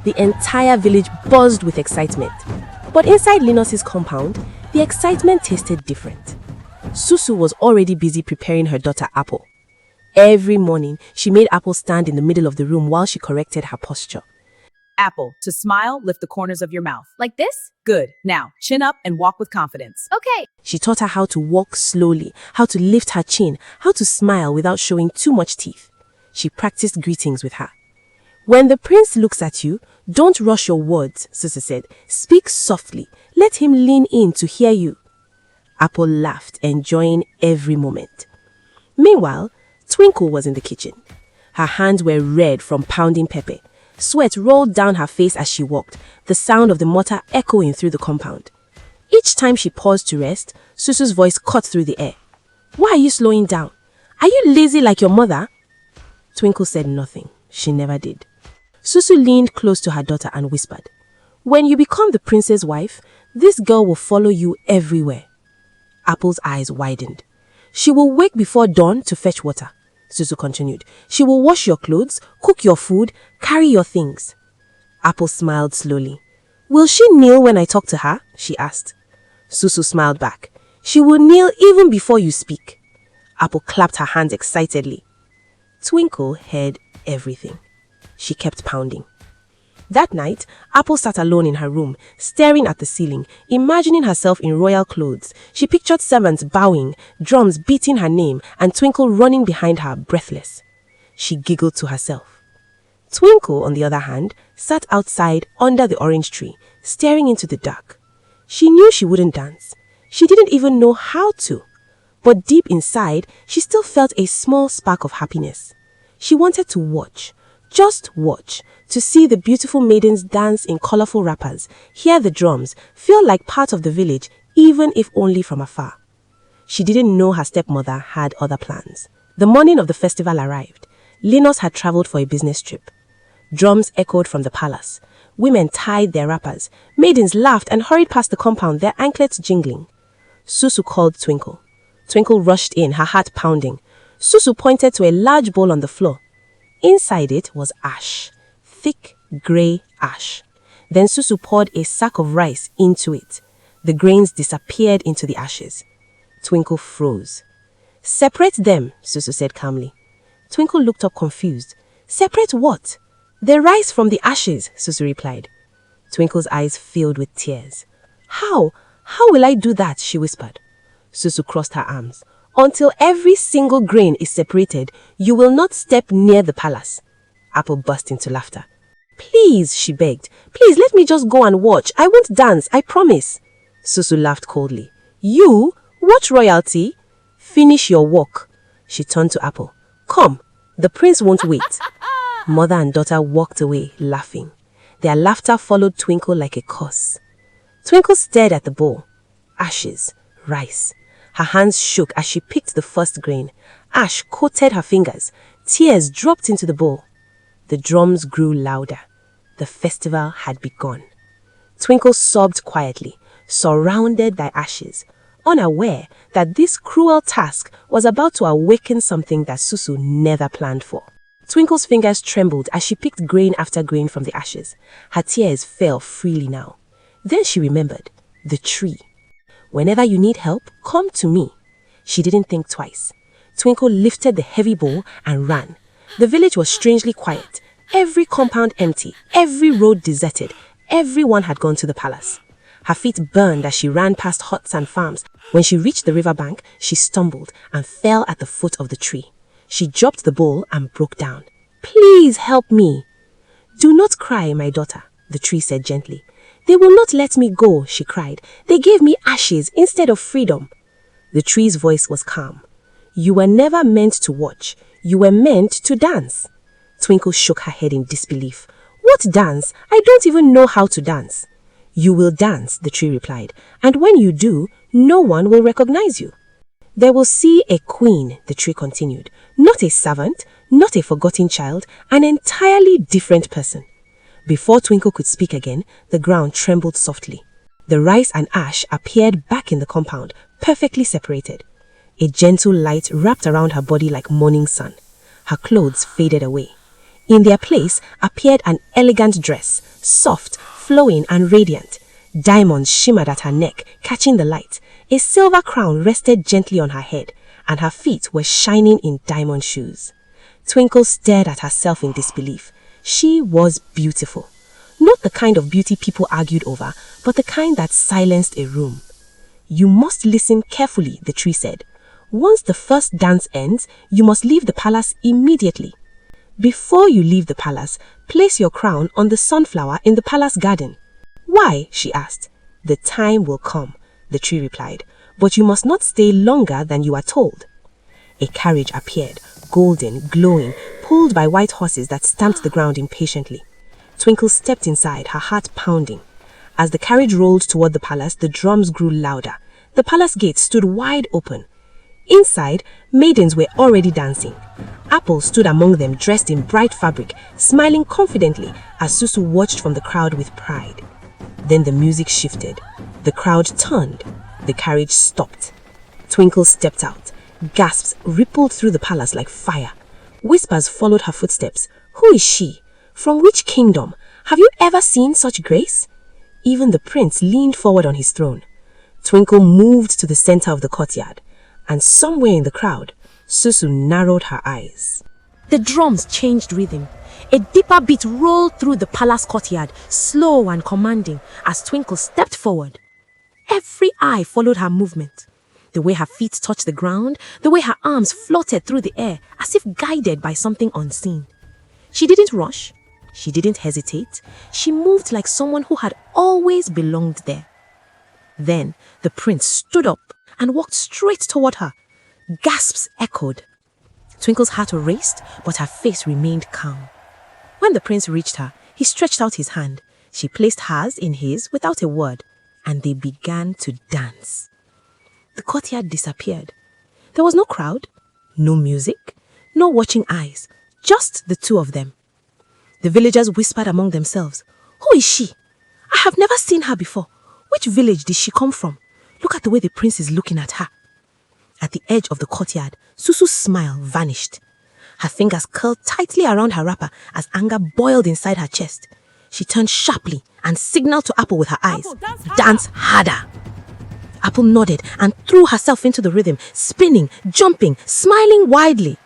The entire village buzzed with excitement. But inside Linus's compound, the excitement tasted different. Susu was already busy preparing her daughter Apple. Every morning, she made Apple stand in the middle of the room while she corrected her posture. Apple, to smile, lift the corners of your mouth. Like this? Good. Now, chin up and walk with confidence. Okay. She taught her how to walk slowly, how to lift her chin, how to smile without showing too much teeth. She practiced greetings with her. When the prince looks at you, don't rush your words, Susu said. Speak softly. Let him lean in to hear you. Apple laughed, enjoying every moment. Meanwhile, Twinkle was in the kitchen. Her hands were red from pounding pepper. Sweat rolled down her face as she walked, the sound of the mortar echoing through the compound. Each time she paused to rest, Susu's voice cut through the air. Why are you slowing down? Are you lazy like your mother? Twinkle said nothing. She never did. Susu leaned close to her daughter and whispered, When you become the prince's wife, this girl will follow you everywhere. Apple's eyes widened. She will wake before dawn to fetch water, Susu continued. She will wash your clothes, cook your food, carry your things. Apple smiled slowly. Will she kneel when I talk to her? She asked. Susu smiled back. She will kneel even before you speak. Apple clapped her hands excitedly. Twinkle heard everything. She kept pounding. That night, Apple sat alone in her room, staring at the ceiling, imagining herself in royal clothes. She pictured servants bowing, drums beating her name, and Twinkle running behind her, breathless. She giggled to herself. Twinkle, on the other hand, sat outside under the orange tree, staring into the dark. She knew she wouldn't dance. She didn't even know how to. But deep inside, she still felt a small spark of happiness. She wanted to watch, just watch, to see the beautiful maidens dance in colorful wrappers, hear the drums, feel like part of the village, even if only from afar. She didn't know her stepmother had other plans. The morning of the festival arrived. Linus had traveled for a business trip. Drums echoed from the palace. Women tied their wrappers. Maidens laughed and hurried past the compound, their anklets jingling. Susu called Twinkle. Twinkle rushed in, her heart pounding. Susu pointed to a large bowl on the floor. Inside it was ash, thick grey ash. Then Susu poured a sack of rice into it. The grains disappeared into the ashes. Twinkle froze. Separate them, Susu said calmly. Twinkle looked up confused. Separate what? The rice from the ashes, Susu replied. Twinkle's eyes filled with tears. How? How will I do that? She whispered. Susu crossed her arms. Until every single grain is separated, you will not step near the palace. Apple burst into laughter. Please, she begged. Please, let me just go and watch. I won't dance, I promise. Susu laughed coldly. You? Watch royalty? Finish your work. She turned to Apple. Come, the prince won't wait. Mother and daughter walked away, laughing. Their laughter followed Twinkle like a curse. Twinkle stared at the bowl. Ashes, rice. Her hands shook as she picked the first grain. Ash coated her fingers. Tears dropped into the bowl. The drums grew louder. The festival had begun. Twinkle sobbed quietly, surrounded by ashes, unaware that this cruel task was about to awaken something that Susu never planned for. Twinkle's fingers trembled as she picked grain after grain from the ashes. Her tears fell freely now. Then she remembered the tree. Whenever you need help, come to me. She didn't think twice. Twinkle lifted the heavy bowl and ran. The village was strangely quiet. Every compound empty, every road deserted. Everyone had gone to the palace. Her feet burned as she ran past huts and farms. When she reached the riverbank, she stumbled and fell at the foot of the tree. She dropped the bowl and broke down. Please help me. Do not cry, my daughter, the tree said gently. They will not let me go, she cried. They gave me ashes instead of freedom. The tree's voice was calm. You were never meant to watch. You were meant to dance. Twinkle shook her head in disbelief. What dance? I don't even know how to dance. You will dance, the tree replied, and when you do, no one will recognize you. They will see a queen, the tree continued, not a servant, not a forgotten child, an entirely different person. Before Twinkle could speak again, the ground trembled softly. The rice and ash appeared back in the compound, perfectly separated. A gentle light wrapped around her body like morning sun. Her clothes faded away. In their place appeared an elegant dress, soft, flowing and radiant. Diamonds shimmered at her neck, catching the light. A silver crown rested gently on her head, and her feet were shining in diamond shoes. Twinkle stared at herself in disbelief. She was beautiful. Not the kind of beauty people argued over, but the kind that silenced a room. "You must listen carefully," the tree said. "Once the first dance ends, you must leave the palace immediately. Before you leave the palace, place your crown on the sunflower in the palace garden." "Why?" she asked. "The time will come," the tree replied, "but you must not stay longer than you are told." A carriage appeared, golden, glowing, pulled by white horses that stamped the ground impatiently. Twinkle stepped inside, her heart pounding. As the carriage rolled toward the palace, the drums grew louder. The palace gate stood wide open. Inside, maidens were already dancing. Apple stood among them, dressed in bright fabric, smiling confidently as Susu watched from the crowd with pride. Then the music shifted. The crowd turned. The carriage stopped. Twinkle stepped out. Gasps rippled through the palace like fire. Whispers followed her footsteps. "Who is she? From which kingdom? Have you ever seen such grace?" Even the prince leaned forward on his throne. Twinkle moved to the center of the courtyard, and somewhere in the crowd, Susu narrowed her eyes. The drums changed rhythm. A deeper beat rolled through the palace courtyard, slow and commanding, as Twinkle stepped forward. Every eye followed her movement. The way her feet touched the ground, the way her arms floated through the air, as if guided by something unseen. She didn't rush. She didn't hesitate. She moved like someone who had always belonged there. Then the prince stood up and walked straight toward her. Gasps echoed. Twinkle's heart raced, but her face remained calm. When the prince reached her, he stretched out his hand. She placed hers in his without a word, and they began to dance. The courtyard disappeared. There was no crowd, no music, no watching eyes, just the two of them. The villagers whispered among themselves, "Who is she? I have never seen her before. Which village did she come from? Look at the way the prince is looking at her." At the edge of the courtyard, Susu's smile vanished. Her fingers curled tightly around her wrapper as anger boiled inside her chest. She turned sharply and signaled to Apple with her eyes, "Dance harder." Apple nodded and threw herself into the rhythm, spinning, jumping, smiling widely.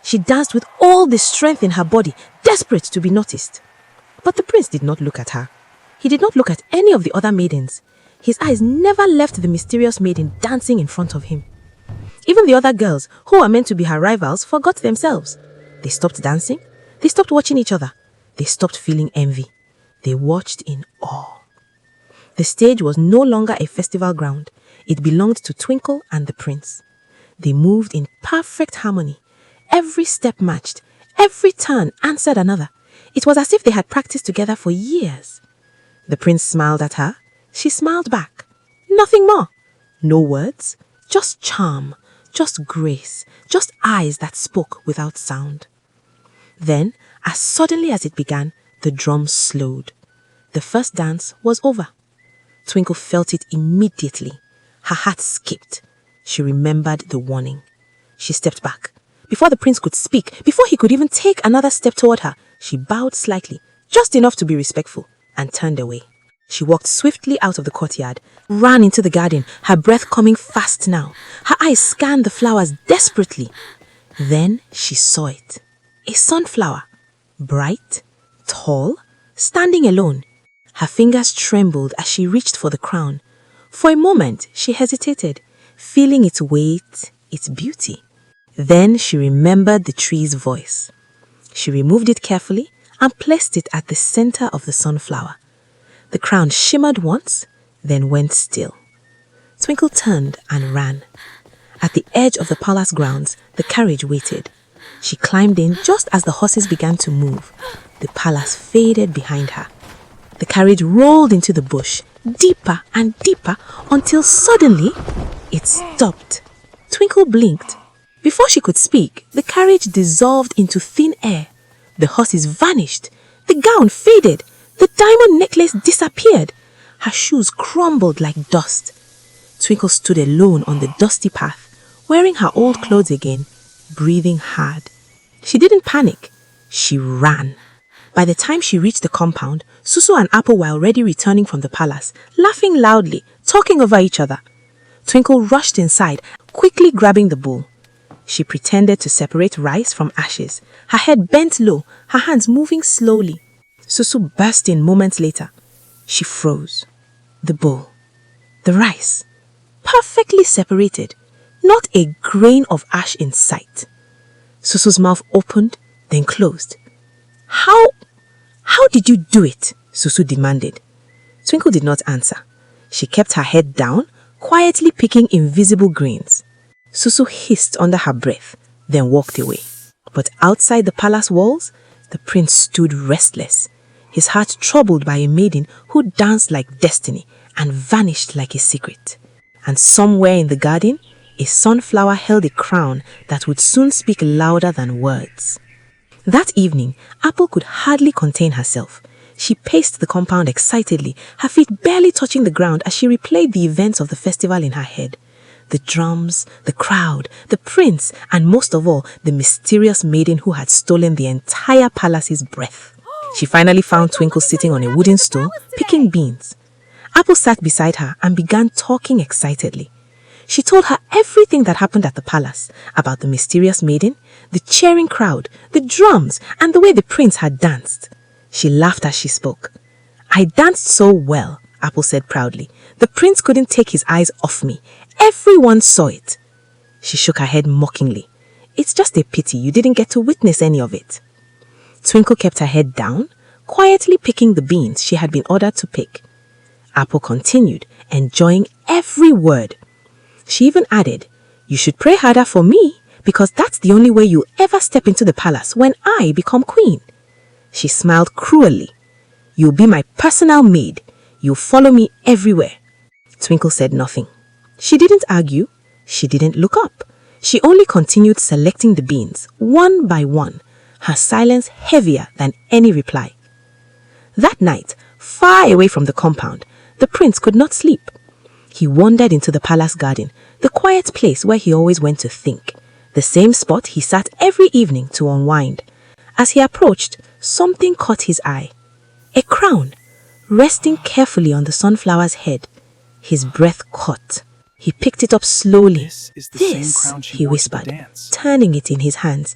She danced with all the strength in her body, desperate to be noticed. But the prince did not look at her. He did not look at any of the other maidens. His eyes never left the mysterious maiden dancing in front of him. Even the other girls, who were meant to be her rivals, forgot themselves. They stopped dancing. They stopped watching each other. They stopped feeling envy. They watched in awe. The stage was no longer a festival ground. It belonged to Twinkle and the prince. They moved in perfect harmony. Every step matched. Every turn answered another. It was as if they had practiced together for years. The prince smiled at her. She smiled back. Nothing more. No words. Just charm. Just grace. Just eyes that spoke without sound. Then, as suddenly as it began, the drums slowed. The first dance was over. Twinkle felt it immediately. Her heart skipped. She remembered the warning. She stepped back. Before the prince could speak, before he could even take another step toward her, she bowed slightly, just enough to be respectful, and turned away. She walked swiftly out of the courtyard, ran into the garden, her breath coming fast now. Her eyes scanned the flowers desperately. Then she saw it. A sunflower. Bright, tall, standing alone. Her fingers trembled as she reached for the crown. For a moment, she hesitated, feeling its weight, its beauty. Then she remembered the tree's voice. She removed it carefully and placed it at the center of the sunflower. The crown shimmered once, then went still. Twinkle turned and ran. At the edge of the palace grounds, the carriage waited. She climbed in just as the horses began to move. The palace faded behind her. The carriage rolled into the bush, deeper and deeper, until suddenly it stopped. Twinkle blinked. Before she could speak, the carriage dissolved into thin air. The horses vanished. The gown faded. The diamond necklace disappeared. Her shoes crumbled like dust. Twinkle stood alone on the dusty path, wearing her old clothes again, breathing hard. She didn't panic. She ran. By the time she reached the compound, Susu and Apple were already returning from the palace, laughing loudly, talking over each other. Twinkle rushed inside, quickly grabbing the bowl. She pretended to separate rice from ashes, her head bent low, her hands moving slowly. Susu burst in moments later. She froze. The bowl, the rice, perfectly separated, not a grain of ash in sight. Susu's mouth opened, then closed. How did you do it? Susu demanded. Twinkle did not answer. She kept her head down, quietly picking invisible grains. Susu hissed under her breath, then walked away. But outside the palace walls, the prince stood restless, his heart troubled by a maiden who danced like destiny and vanished like a secret. And somewhere in the garden, a sunflower held a crown that would soon speak louder than words. That evening, Apple could hardly contain herself. She paced the compound excitedly, her feet barely touching the ground as she replayed the events of the festival in her head. The drums, the crowd, the prince, and most of all, the mysterious maiden who had stolen the entire palace's breath. She finally found Twinkle sitting on a wooden stool, picking beans. Apple sat beside her and began talking excitedly. She told her everything that happened at the palace, about the mysterious maiden, the cheering crowd, the drums, and the way the prince had danced. She laughed as she spoke. "I danced so well," Apple said proudly. "The prince couldn't take his eyes off me. Everyone saw it." She shook her head mockingly. "It's just a pity you didn't get to witness any of it." Twinkle kept her head down, quietly picking the beans she had been ordered to pick. Apple continued, enjoying every word. She even added, "You should pray harder for me, because that's the only way you'll ever step into the palace when I become queen." She smiled cruelly. "You'll be my personal maid. You'll follow me everywhere." Twinkle said nothing. She didn't argue. She didn't look up. She only continued selecting the beans, one by one, her silence heavier than any reply. That night, far away from the compound, the prince could not sleep. He wandered into the palace garden, the quiet place where he always went to think, the same spot he sat every evening to unwind. As he approached, something caught his eye. A crown, resting carefully on the sunflower's head. His breath caught. He picked it up slowly. This is the "This," same crown she he wore to the whispered, dance. turning it in his hands.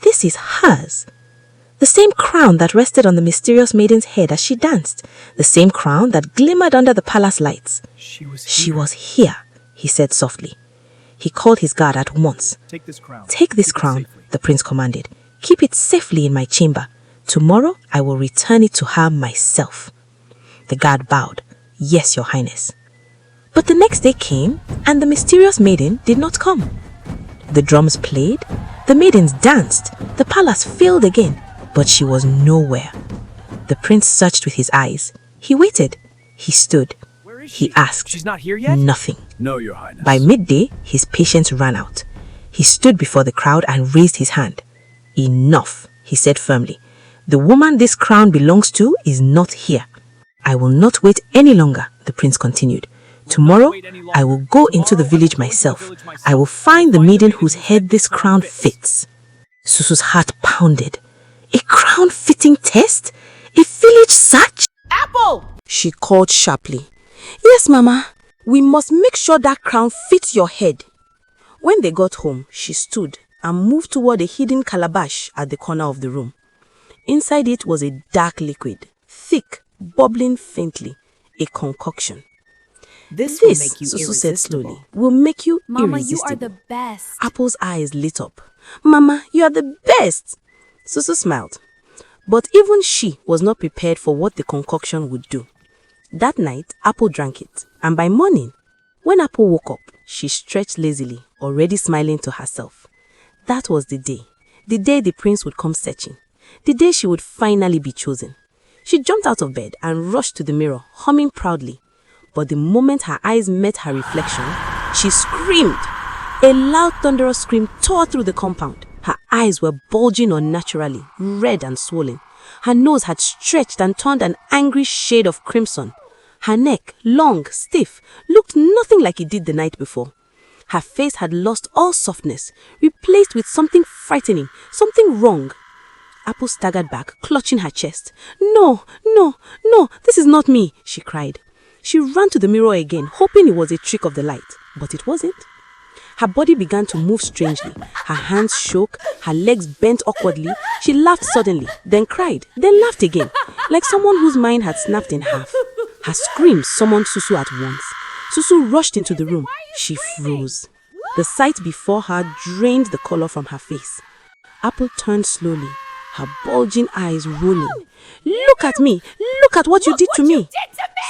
"This is hers." The same crown that rested on the mysterious maiden's head as she danced. The same crown that glimmered under the palace lights. She was here, he said softly. He called his guard at once. Take this crown. "Take this Keep it crown," safely. the prince commanded. "Keep it safely in my chamber. Tomorrow I will return it to her myself." The guard bowed. "Yes, your highness." But the next day came, and the mysterious maiden did not come. The drums played, the maidens danced, the palace filled again, but she was nowhere. The prince searched with his eyes. He waited. He stood. Where is He she? asked. She's not here yet? Nothing. No, your highness. By midday, his patience ran out. He stood before the crowd and raised his hand. "Enough," he said firmly. "The woman this crown belongs to is not here." "I will not wait any longer," the prince continued. "Tomorrow, I will go into the village myself. I will find the maiden whose head this crown fits." Susu's heart pounded. A crown-fitting test? A village search? Apple! She called sharply. "Yes, Mama. We must make sure that crown fits your head." When they got home, she stood and moved toward a hidden calabash at the corner of the room. Inside it was a dark liquid, thick, bubbling faintly, a concoction. This will "This," make you Susu said irresistible. slowly, "will make you Mama, you irresistible." are the best. Apple's eyes lit up. "Mama, you are the best." Susu smiled. But even she was not prepared for what the concoction would do. That night, Apple drank it, and by morning, when Apple woke up, she stretched lazily, already smiling to herself. That was the day the prince would come searching, the day she would finally be chosen. She jumped out of bed and rushed to the mirror, humming proudly. But the moment her eyes met her reflection, she screamed. A loud, thunderous scream tore through the compound. Her eyes were bulging unnaturally, red and swollen. Her nose had stretched and turned an angry shade of crimson. Her neck, long, stiff, looked nothing like it did the night before. Her face had lost all softness, replaced with something frightening, something wrong. Apple staggered back, clutching her chest. No, no, no, this is not me, she cried. She ran to the mirror again, hoping it was a trick of the light, but it wasn't. Her body began to move strangely. Her hands shook, her legs bent awkwardly. She laughed suddenly, then cried, then laughed again, like someone whose mind had snapped in half. Her scream summoned Susu at once. Susu rushed into the room. She froze. The sight before her drained the color from her face. Apple turned slowly, her bulging eyes rolling. Look at me! Look at what you did to me!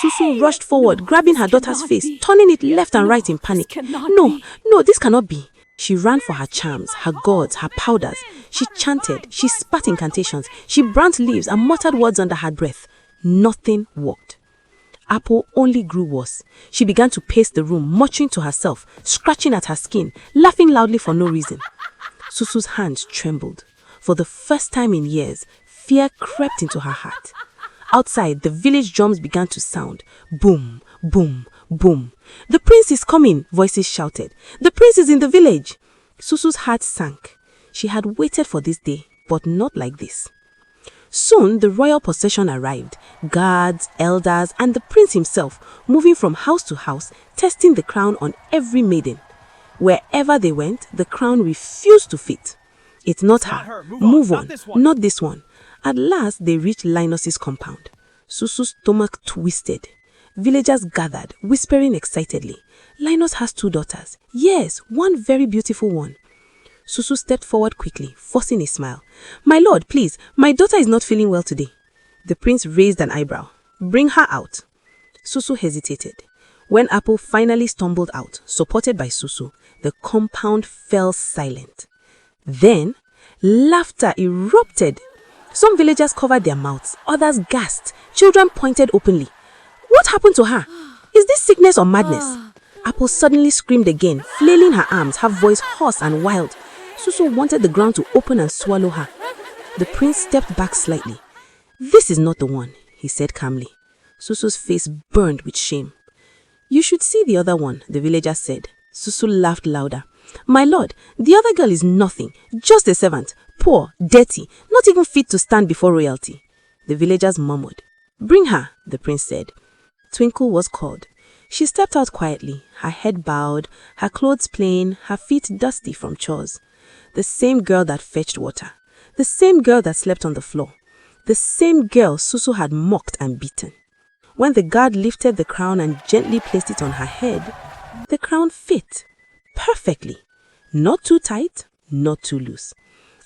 Susu rushed forward, grabbing her daughter's face, turning it left and right in panic. No, this cannot be. She ran for her charms, her gauds, her powders. She chanted, she spat incantations, she burnt leaves and muttered words under her breath. Nothing worked. Apple only grew worse. She began to pace the room, muttering to herself, scratching at her skin, laughing loudly for no reason. Susu's hands trembled. For the first time in years, fear crept into her heart. Outside, the village drums began to sound. Boom, boom, boom. The prince is coming, voices shouted. The prince is in the village. Susu's heart sank. She had waited for this day, but not like this. Soon, the royal procession arrived. Guards, elders, and the prince himself, moving from house to house, testing the crown on every maiden. Wherever they went, the crown refused to fit. It's not her. Move on. Not this one. At last, they reached Linus's compound. Susu's stomach twisted. Villagers gathered, whispering excitedly. Linus has 2 daughters. Yes, one very beautiful one. Susu stepped forward quickly, forcing a smile. My lord, please, my daughter is not feeling well today. The prince raised an eyebrow. Bring her out. Susu hesitated. When Apple finally stumbled out, supported by Susu, the compound fell silent. Then, laughter erupted. Some villagers covered their mouths, others gasped, children pointed openly. What happened to her? Is this sickness or madness? Apple suddenly screamed again, flailing her arms, her voice hoarse and wild. Susu wanted the ground to open and swallow her. The prince stepped back slightly. This is not the one, he said calmly. Susu's face burned with shame. You should see the other one, the villager said. Susu laughed louder. My lord, the other girl is nothing, just a servant, poor, dirty, not even fit to stand before royalty. The villagers murmured. Bring her, the prince said. Twinkle was called. She stepped out quietly, her head bowed, her clothes plain, her feet dusty from chores. The same girl that fetched water, the same girl that slept on the floor, the same girl Susu had mocked and beaten. When the guard lifted the crown and gently placed it on her head, the crown fit perfectly. Not too tight, not too loose.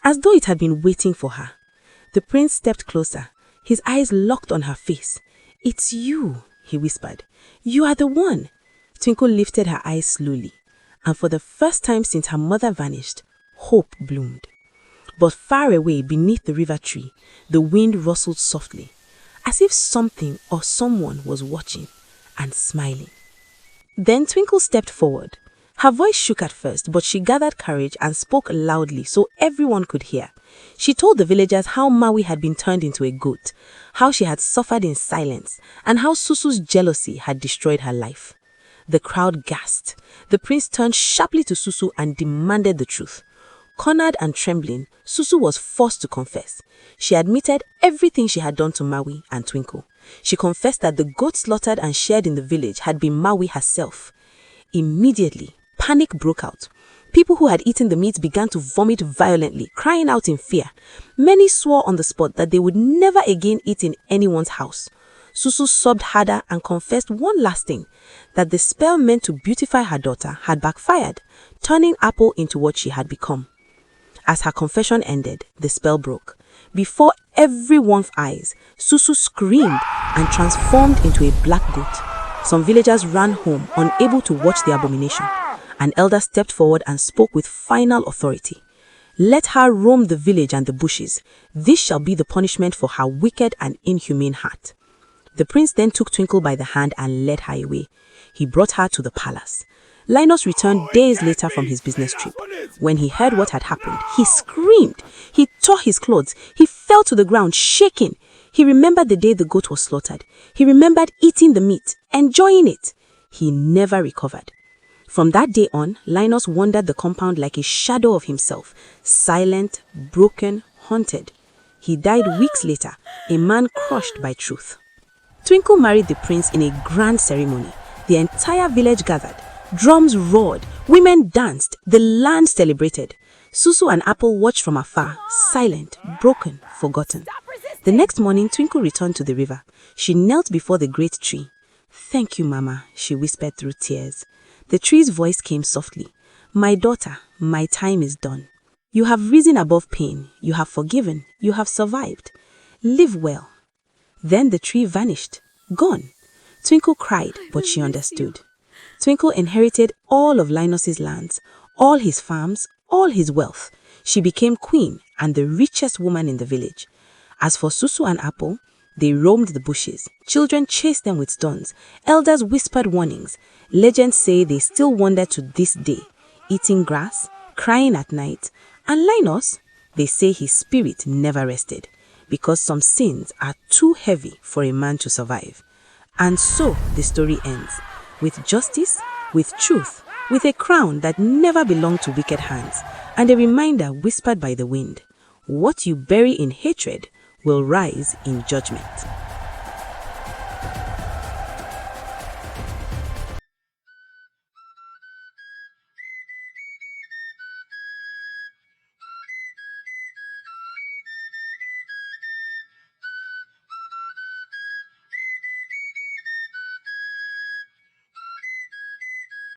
As though it had been waiting for her. The prince stepped closer, his eyes locked on her face. It's you, he whispered. You are the one. Twinkle lifted her eyes slowly, and for the first time since her mother vanished, hope bloomed. But far away beneath the river tree, the wind rustled softly, as if something or someone was watching and smiling. Then Twinkle stepped forward. Her voice shook at first, but she gathered courage and spoke loudly so everyone could hear. She told the villagers how Maui had been turned into a goat, how she had suffered in silence, and how Susu's jealousy had destroyed her life. The crowd gasped. The prince turned sharply to Susu and demanded the truth. Cornered and trembling, Susu was forced to confess. She admitted everything she had done to Maui and Twinkle. She confessed that the goat slaughtered and shared in the village had been Maui herself. Immediately, panic broke out. People who had eaten the meat began to vomit violently, crying out in fear. Many swore on the spot that they would never again eat in anyone's house. Susu sobbed harder and confessed one last thing, that the spell meant to beautify her daughter had backfired, turning Apple into what she had become. As her confession ended, the spell broke. Before everyone's eyes, Susu screamed and transformed into a black goat. Some villagers ran home, unable to watch the abomination. An elder stepped forward and spoke with final authority. Let her roam the village and the bushes. This shall be the punishment for her wicked and inhumane heart. The prince then took Twinkle by the hand and led her away. He brought her to the palace. Linus returned days later from his business trip. When he heard what had happened, he screamed. He tore his clothes. He fell to the ground, shaking. He remembered the day the goat was slaughtered. He remembered eating the meat, enjoying it. He never recovered. From that day on, Linus wandered the compound like a shadow of himself, silent, broken, haunted. He died weeks later, a man crushed by truth. Twinkle married the prince in a grand ceremony. The entire village gathered. Drums roared, women danced, the land celebrated. Susu and Apple watched from afar, silent, broken, forgotten. The next morning, Twinkle returned to the river. She knelt before the great tree. "Thank you, Mama," she whispered through tears. The tree's voice came softly. "My daughter, my time is done. You have risen above pain, you have forgiven, you have survived. Live well." Then the tree vanished, gone. Twinkle cried, but she understood. Twinkle inherited all of Linus's lands, all his farms, all his wealth. She became queen and the richest woman in the village. As for Susu and Apple, they roamed the bushes. Children chased them with stones. Elders whispered warnings. Legends say they still wander to this day, eating grass, crying at night. And Linus, they say his spirit never rested, because some sins are too heavy for a man to survive. And so the story ends, with justice, with truth, with a crown that never belonged to wicked hands, and a reminder whispered by the wind: what you bury in hatred will rise in judgment.